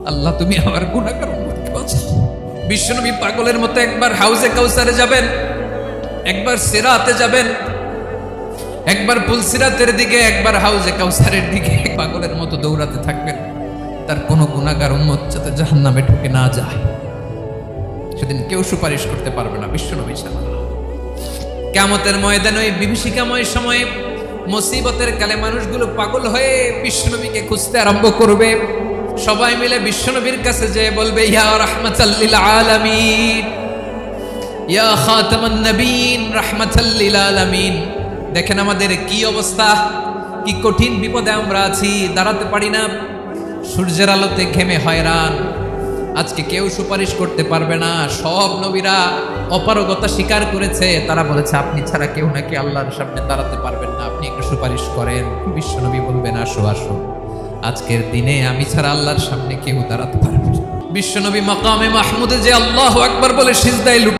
আল্লাহ তুমি আমার গুনাহগার উম্মতকে বাঁচাও। বিশ্বনবী পাগলের মতো একবার হাউজে কাউসারে যাবেন, একবার সিরাতে যাবেন, একবার পুলসিরাতের দিকে, একবার হাউজে কাউসারের দিকে পাগলের মতো দৌড়াতে থাকবেন। তার কোনো গুনাহগার উম্মত যাতে জাহান্নামে ঢুকে না যায়, সেদিন কেউ সুপারিশ করতে পারবে না বিশ্বনবী ছাড়া। কিয়ামতের ময়দানে ওই বিভীষিকাময় সময়ে মুসিবতের কালে মানুষগুলো পাগল হয়ে বিশ্বনবীকে খুঁজতে আরম্ভ করবে। সবাই মিলে বিশ্বনবীর কাছে যেয়ে বলবে, ইয়া রাহমাতাল লিল আলামিন, ইয়া খাতামান নবীন, রাহমাতাল লিল আলামিন। দেখেন আমাদের কি অবস্থা, কি কঠিন বিপদে আমরা আছি, দাঁড়াতে পারি না, সূর্যের আলোতে ঘেমে হয়রান। আজকে কেউ সুপারিশ করতে পারবে না। সব নবীরা অপারগতা স্বীকার করেছে, তারা বলেছে আপনি ছাড়া কেউ নাকি আল্লাহর সামনে দাঁড়াতে পারবেন না, আপনি একটু সুপারিশ করেন। বিশ্বনবী বলবেন, আসো আসো, আজকের দিনে আমি ছাড়া আল্লাহর সামনে কেউ দাঁড়াতে পারবে না। বিশ্বনবী মাকামে মাহমুদে যে আল্লাহু আকবার বলে সিজদায়